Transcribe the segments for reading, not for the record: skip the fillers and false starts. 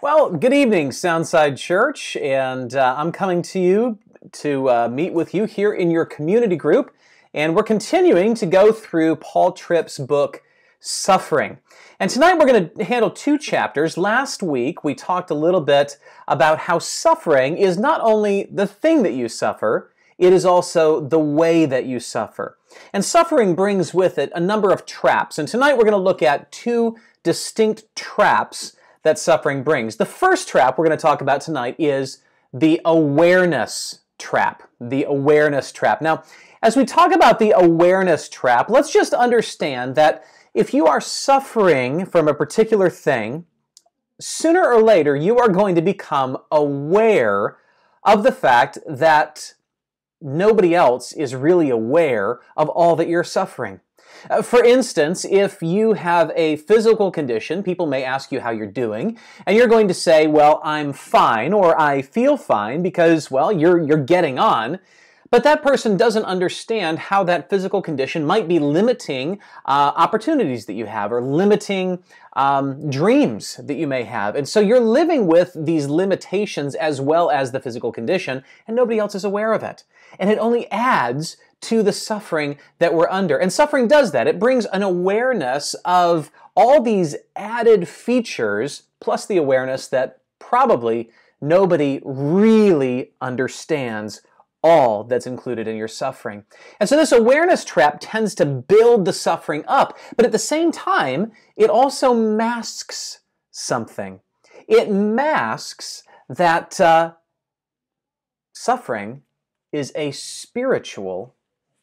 Well, good evening, Soundside Church, and I'm coming to you to meet with you here in your community group, and we're continuing to go through Paul Tripp's book, Suffering. And tonight we're going to handle two chapters. Last week we talked a little bit about how suffering is not only the thing that you suffer, it is also the way that you suffer. And suffering brings with it a number of traps, and tonight we're going to look at two distinct traps that suffering brings. The first trap we're going to talk about tonight is the awareness trap. The awareness trap. Now, as we talk about the awareness trap, let's just understand that if you are suffering from a particular thing, sooner or later you are going to become aware of the fact that nobody else is really aware of all that you're suffering. For instance, if you have a physical condition, people may ask you how you're doing, and you're going to say, well, I'm fine, or I feel fine, because, well, you're getting on. But that person doesn't understand how that physical condition might be limiting opportunities that you have, or limiting dreams that you may have. And so you're living with these limitations as well as the physical condition, and nobody else is aware of it. And it only adds to the suffering that we're under. And suffering does that. It brings an awareness of all these added features, plus the awareness that probably nobody really understands all that's included in your suffering. And so this awareness trap tends to build the suffering up, but at the same time, it also masks something. It masks that suffering is a spiritual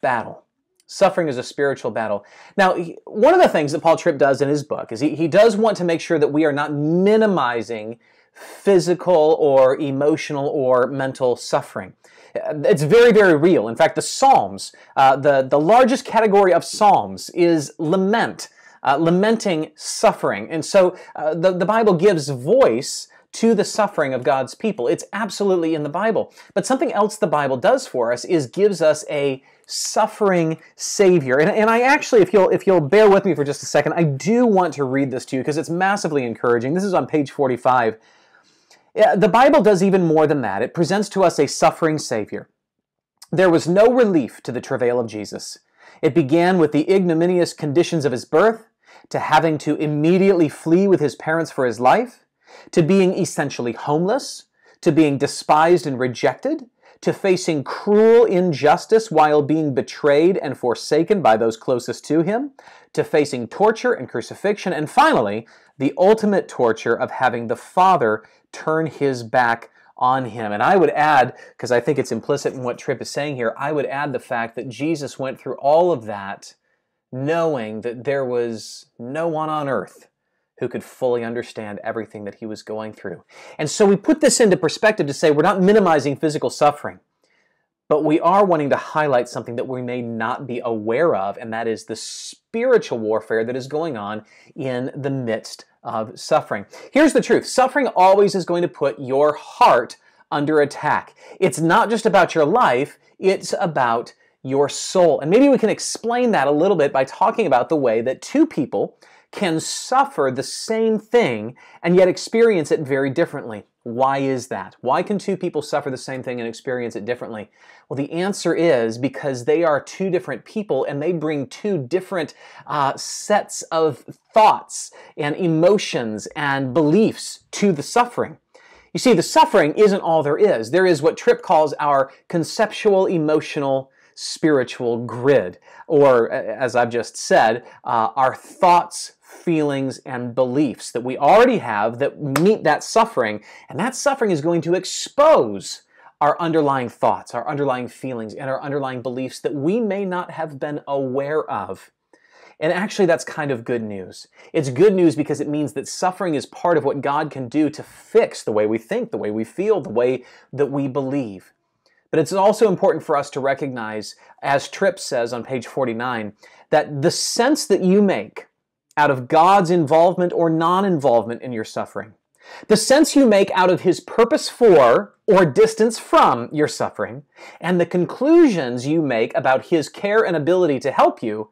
battle. Suffering is a spiritual battle. Now, one of the things that Paul Tripp does in his book is he does want to make sure that we are not minimizing physical or emotional or mental suffering. It's very, very real. In fact, the Psalms, the largest category of Psalms is lament, lamenting suffering. And so the Bible gives voice to the suffering of God's people. It's absolutely in the Bible. But something else the Bible does for us is gives us a suffering Savior. And I actually, if you'll bear with me for just a second, I do want to read this to you because it's massively encouraging. This is on page 45. The Bible does even more than that. It presents to us a suffering Savior. There was no relief to the travail of Jesus. It began with the ignominious conditions of his birth, to having to immediately flee with his parents for his life, to being essentially homeless, to being despised and rejected, to facing cruel injustice while being betrayed and forsaken by those closest to him, to facing torture and crucifixion, and finally, the ultimate torture of having the Father turn his back on him. And I would add, because I think it's implicit in what Tripp is saying here, I would add the fact that Jesus went through all of that knowing that there was no one on earth who could fully understand everything that he was going through. And so we put this into perspective to say we're not minimizing physical suffering, but we are wanting to highlight something that we may not be aware of, and that is the spiritual warfare that is going on in the midst of suffering. Here's the truth. Suffering always is going to put your heart under attack. It's not just about your life, it's about your soul. And maybe we can explain that a little bit by talking about the way that two people can suffer the same thing and yet experience it very differently. Why is that? Why can two people suffer the same thing and experience it differently? Well, the answer is because they are two different people and they bring two different sets of thoughts and emotions and beliefs to the suffering. You see, the suffering isn't all there is. There is what Tripp calls our conceptual, emotional, spiritual grid, or as I've just said, our thoughts, feelings, and beliefs that we already have that meet that suffering, and that suffering is going to expose our underlying thoughts, our underlying feelings, and our underlying beliefs that we may not have been aware of. And actually, that's kind of good news. It's good news because it means that suffering is part of what God can do to fix the way we think, the way we feel, the way that we believe. But it's also important for us to recognize, as Tripp says on page 49, that the sense that you make out of God's involvement or non-involvement in your suffering, the sense you make out of His purpose for or distance from your suffering, and the conclusions you make about His care and ability to help you,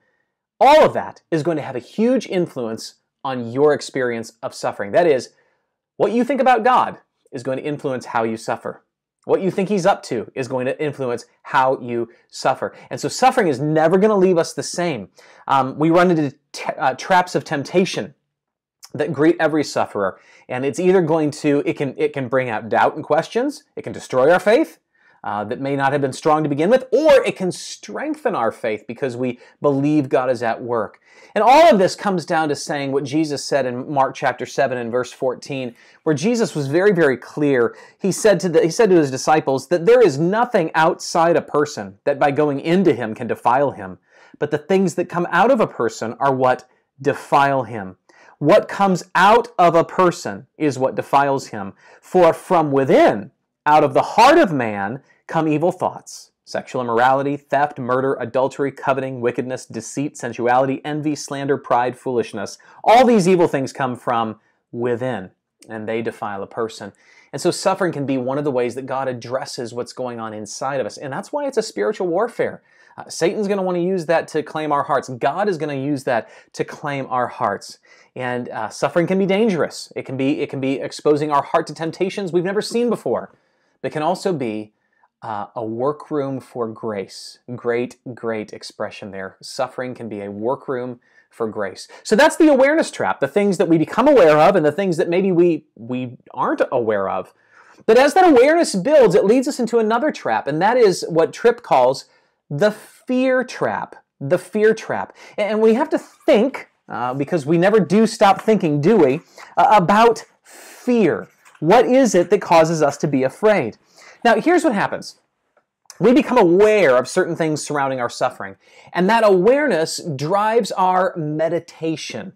all of that is going to have a huge influence on your experience of suffering. That is, What you think about God is going to influence how you suffer. What you think He's up to is going to influence how you suffer. And so suffering is never going to leave us the same. We run into traps of temptation that greet every sufferer. And it's either going to, it can bring out doubt and questions, it can destroy our faith, that may not have been strong to begin with, or it can strengthen our faith because we believe God is at work. And all of this comes down to saying what Jesus said in Mark chapter 7 and verse 14, where Jesus was very, very clear. He said to his disciples that there is nothing outside a person that by going into him can defile him, but the things that come out of a person are what defile him. What comes out of a person is what defiles him. For from within, out of the heart of man, come evil thoughts, sexual immorality, theft, murder, adultery, coveting, wickedness, deceit, sensuality, envy, slander, pride, foolishness. All these evil things come from within, and they defile a person. And so suffering can be one of the ways that God addresses what's going on inside of us. And that's why it's a spiritual warfare. Satan's going to want to use that to claim our hearts. God is going to use that to claim our hearts. And suffering can be dangerous. It can be exposing our heart to temptations we've never seen before. But it can also be a workroom for grace. Great, great expression there. Suffering can be a workroom for grace. So that's the awareness trap, the things that we become aware of and the things that maybe we aren't aware of. But as that awareness builds, it leads us into another trap, and that is what Tripp calls the fear trap. The fear trap. And we have to think, because we never do stop thinking, do we, about fear. What is it that causes us to be afraid? Now, here's what happens. We become aware of certain things surrounding our suffering, and that awareness drives our meditation.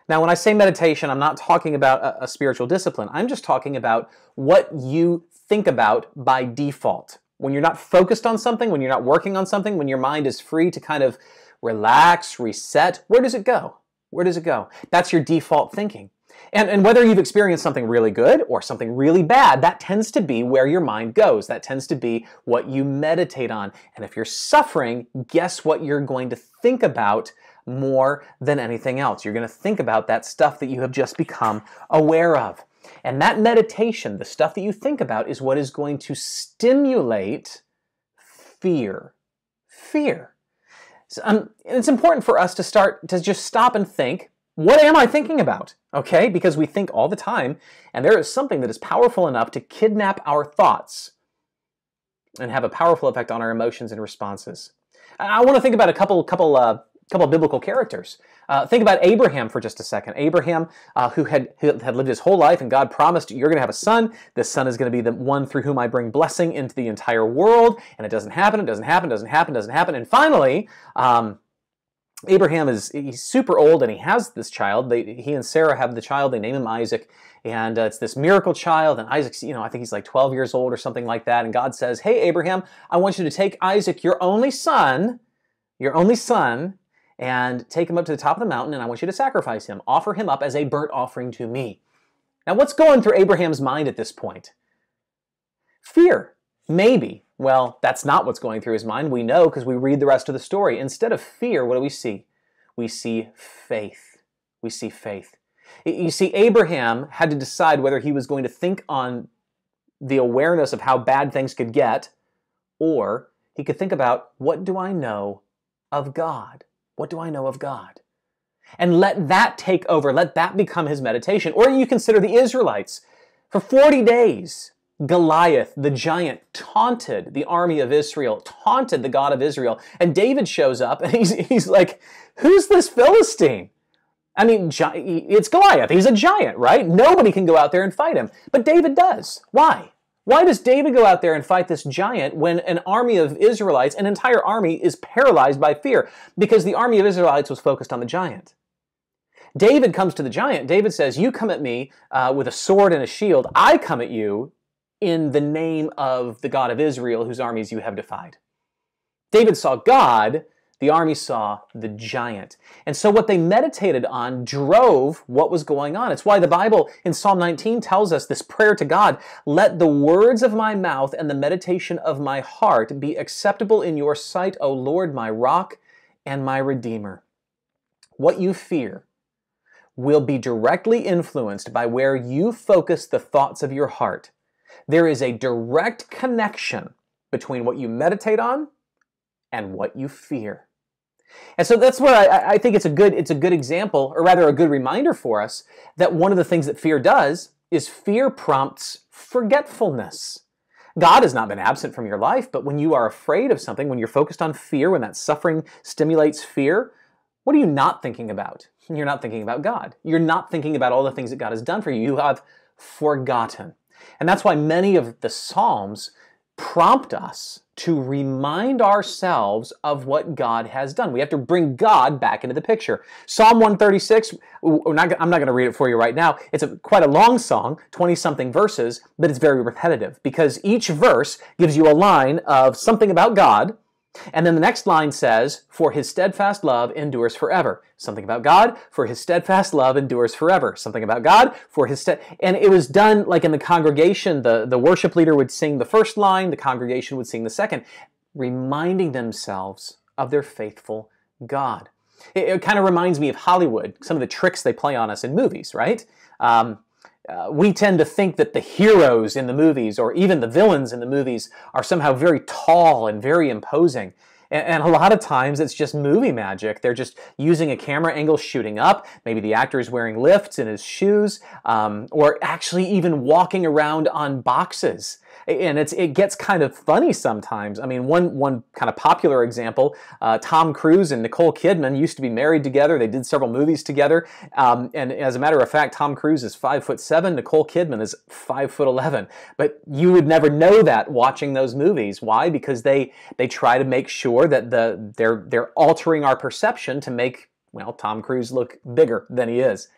Now, when I say meditation, I'm not talking about a spiritual discipline. I'm just talking about what you think about by default. When you're not focused on something, when you're not working on something, when your mind is free to kind of relax, reset, where does it go? Where does it go? That's your default thinking. And whether you've experienced something really good or something really bad, that tends to be where your mind goes. That tends to be what you meditate on. And if you're suffering, guess what you're going to think about more than anything else? You're going to think about that stuff that you have just become aware of. And that meditation, the stuff that you think about, is what is going to stimulate fear. Fear. So, and it's important for us to just stop and think, what am I thinking about? Okay, because we think all the time, and there is something that is powerful enough to kidnap our thoughts and have a powerful effect on our emotions and responses. I want to think about a couple biblical characters. Think about Abraham for just a second. Abraham, who had lived his whole life, and God promised, you're going to have a son. This son is going to be the one through whom I bring blessing into the entire world. And it doesn't happen, it doesn't happen, it doesn't happen, it doesn't happen. And finally, Abraham he's super old, and he has this child. He and Sarah have the child. They name him Isaac, and it's this miracle child. And Isaac's, I think he's like 12 years old or something like that. And God says, "Hey, Abraham, I want you to take Isaac, your only son, and take him up to the top of the mountain, and I want you to sacrifice him. Offer him up as a burnt offering to me." Now, what's going through Abraham's mind at this point? Fear, maybe. Well, that's not what's going through his mind. We know because we read the rest of the story. Instead of fear, what do we see? We see faith. We see faith. You see, Abraham had to decide whether he was going to think on the awareness of how bad things could get, or he could think about, what do I know of God? What do I know of God? And let that take over. Let that become his meditation. Or you consider the Israelites. For 40 days, Goliath, the giant, taunted the army of Israel, taunted the God of Israel. And David shows up, and he's like, who's this Philistine? I mean, it's Goliath. He's a giant, right? Nobody can go out there and fight him. But David does. Why? Why does David go out there and fight this giant when an army of Israelites, an entire army, is paralyzed by fear? Because the army of Israelites was focused on the giant. David comes to the giant. David says, you come at me with a sword and a shield. I come at you in the name of the God of Israel, whose armies you have defied. David saw God, the army saw the giant. And so what they meditated on drove what was going on. It's why the Bible in Psalm 19 tells us this prayer to God, let the words of my mouth and the meditation of my heart be acceptable in your sight, O Lord, my rock and my redeemer. What you fear, will be directly influenced by where you focus the thoughts of your heart. There is a direct connection between what you meditate on and what you fear. And so that's what I think it's a good example, or rather a good reminder for us, that one of the things that fear does is fear prompts forgetfulness. God has not been absent from your life, but when you are afraid of something, when you're focused on fear, when that suffering stimulates fear, what are you not thinking about? You're not thinking about God. You're not thinking about all the things that God has done for you. You have forgotten. And that's why many of the Psalms prompt us to remind ourselves of what God has done. We have to bring God back into the picture. Psalm 136, I'm not going to read it for you right now. It's quite a long song, 20-something verses, but it's very repetitive because each verse gives you a line of something about God, and then the next line says, for his steadfast love endures forever. Something about God, for his steadfast love endures forever. Something about God, for his and it was done like in the congregation, the worship leader would sing the first line, the congregation would sing the second, reminding themselves of their faithful God. It kind of reminds me of Hollywood, some of the tricks they play on us in movies, right? We tend to think that the heroes in the movies, or even the villains in the movies, are somehow very tall and very imposing. And a lot of times it's just movie magic. They're just using a camera angle shooting up. Maybe the actor is wearing lifts in his shoes, or actually even walking around on boxes. And it gets kind of funny sometimes. I mean, one kind of popular example, Tom Cruise and Nicole Kidman used to be married together. They did several movies together. And as a matter of fact, Tom Cruise is 5'7", Nicole Kidman is 5'11". But you would never know that watching those movies. Why? Because they try to make sure that they're altering our perception to make, well, Tom Cruise look bigger than he is.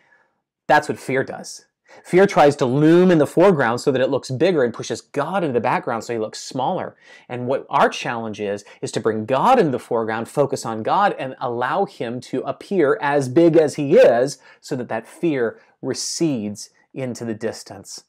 That's what fear does. Fear tries to loom in the foreground so that it looks bigger and pushes God into the background so he looks smaller. And what our challenge is to bring God into the foreground, focus on God, and allow him to appear as big as he is so that fear recedes into the distance.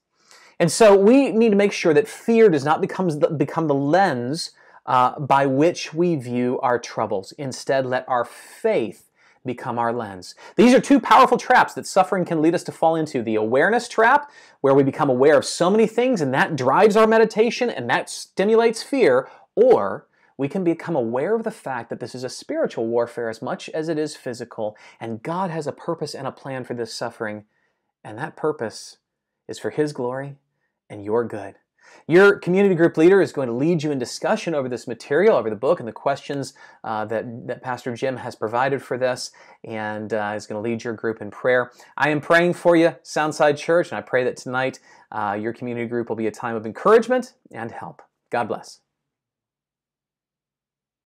And so we need to make sure that fear does not become the lens by which we view our troubles. Instead, let our faith become our lens. These are two powerful traps that suffering can lead us to fall into. The awareness trap, where we become aware of so many things and that drives our meditation and that stimulates fear, or we can become aware of the fact that this is a spiritual warfare as much as it is physical, and God has a purpose and a plan for this suffering, and that purpose is for his glory and your good. Your community group leader is going to lead you in discussion over this material, over the book and the questions that Pastor Jim has provided for this, and is going to lead your group in prayer. I am praying for you, Soundside Church, and I pray that tonight your community group will be a time of encouragement and help. God bless.